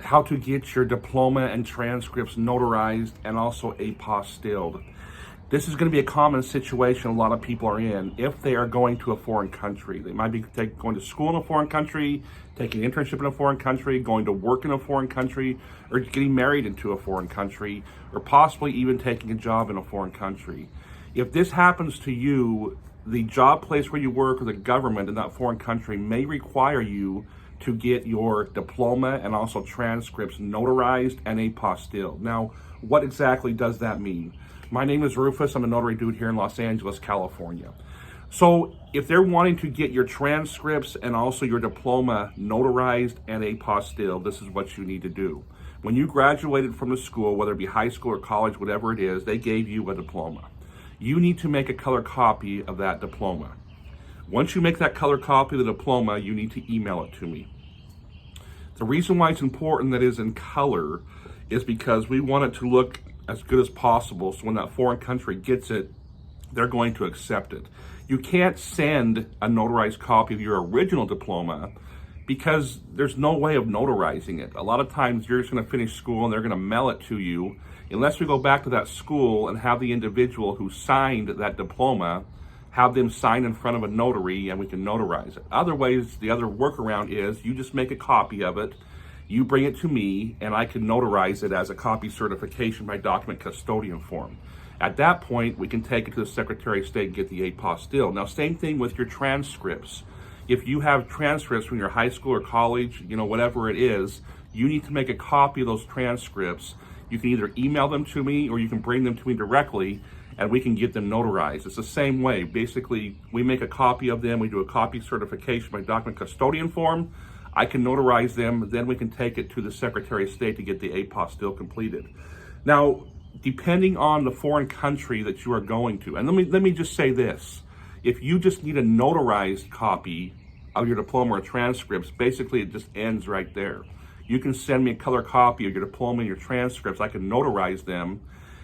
how to get your diploma and transcripts notarized and also apostilled. This is going to be a common situation a lot of people are in if they are going to a foreign country. They might be going to school in a foreign country, taking an internship in a foreign country, going to work in a foreign country, or getting married into a foreign country, or possibly even taking a job in a foreign country. If this happens to you, the job place where you work or the government in that foreign country may require you to get your diploma and also transcripts notarized and apostilled. Now, what exactly does that mean? My name is Rufus. I'm a notary dude here in Los Angeles, California. So if they're wanting to get your transcripts and also your diploma notarized and apostilled, this is what you need to do. When you graduated from the school, whether it be high school or college, whatever it is, they gave you a diploma. You need to make a color copy of that diploma. Once you make that color copy of the diploma, you need to email it to me. The reason why it's important that it is in color is because we want it to look as good as possible, so when that foreign country gets it, they're going to accept it. You can't send a notarized copy of your original diploma because there's no way of notarizing it. A lot of times you're just going to finish school and they're going to mail it to you, unless we go back to that school and have the individual who signed that diploma, have them sign in front of a notary and we can notarize it. Otherwise, the other workaround is you just make a copy of it, you bring it to me, and I can notarize it as a copy certification by document custodian form. At that point, we can take it to the Secretary of State and get the apostille. Now, same thing with your transcripts. If you have transcripts from your high school or college, whatever it is, you need to make a copy of those transcripts. You can either email them to me or you can bring them to me directly and we can get them notarized. It's the same way. Basically, we make a copy of them, we do a copy certification by document custodian form, I can notarize them, then we can take it to the Secretary of State to get the apostille completed. Now, depending on the foreign country that you are going to, and let me just say this, if you just need a notarized copy of your diploma or transcripts, basically it just ends right there. You can send me a color copy of your diploma and your transcripts, I can notarize them,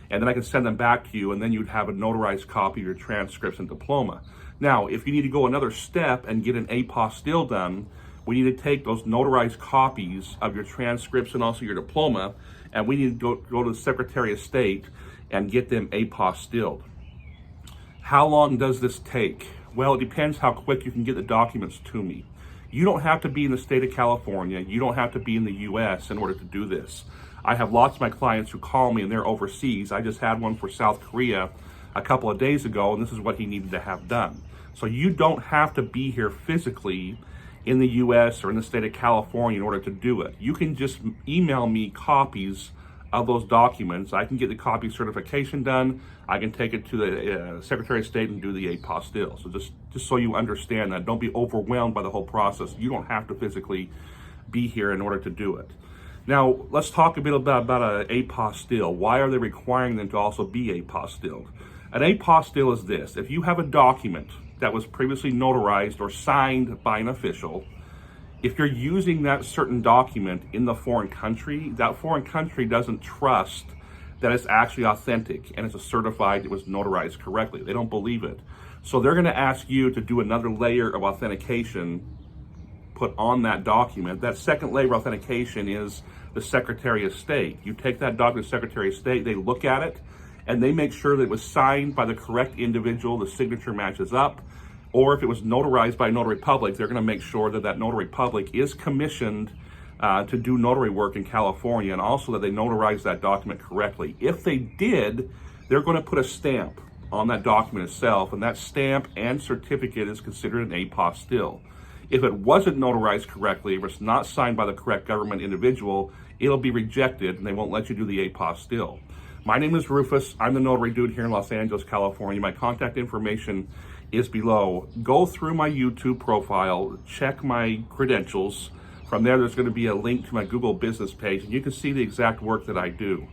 and then I can send them back to you, and then you'd have a notarized copy of your transcripts and diploma. Now, if you need to go another step and get an apostille done, we need to take those notarized copies of your transcripts and also your diploma, and we need to go to the Secretary of State and get them apostilled. How long does this take? Well, it depends how quick you can get the documents to me. You don't have to be in the state of California. You don't have to be in the US in order to do this. I have lots of my clients who call me and they're overseas. I just had one for South Korea a couple of days ago, and this is what he needed to have done. So you don't have to be here physically in the US or in the state of California in order to do it. You can just email me copies of those documents. I can get the copy certification done. I can take it to the Secretary of State and do the apostille. So just so you understand that, don't be overwhelmed by the whole process. You don't have to physically be here in order to do it. Now, let's talk a bit about an apostille. Why are they requiring them to also be apostilled? An apostille is this: if you have a document that was previously notarized or signed by an official, if you're using that certain document in the foreign country, that foreign country doesn't trust that it's actually authentic and it's certified it was notarized correctly. They don't believe it. So they're gonna ask you to do another layer of authentication put on that document. That second layer of authentication is the Secretary of State. You take that document to the Secretary of State, they look at it, and they make sure that it was signed by the correct individual, the signature matches up, or if it was notarized by a notary public, they're gonna make sure that that notary public is commissioned to do notary work in California, and also that they notarize that document correctly. If they did, they're gonna put a stamp on that document itself, and that stamp and certificate is considered an apostille. If it wasn't notarized correctly, if it's not signed by the correct government individual, it'll be rejected and they won't let you do the apostille. My name is Rufus. I'm the notary dude here in Los Angeles, California. My contact information is below. Go through my YouTube profile, check my credentials. From there's going to be a link to my Google business page, and you can see the exact work that I do.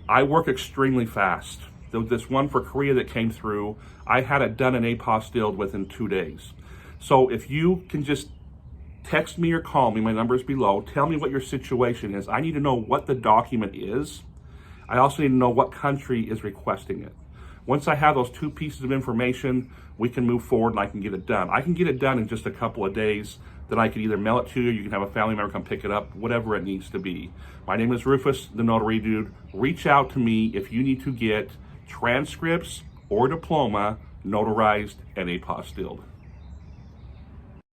I work extremely fast. This one for Korea that came through, I had it done and apostilled within 2 days. So if you can just text me or call me, my number is below, tell me what your situation is. I need to know what the document is. I also need to know what country is requesting it. Once I have those two pieces of information, we can move forward and I can get it done. I can get it done in just a couple of days. then I can either mail it to you, you can have a family member come pick it up, whatever it needs to be. My name is Rufus, the Notary Dude. Reach out to me if you need to get transcripts or diploma notarized and apostilled.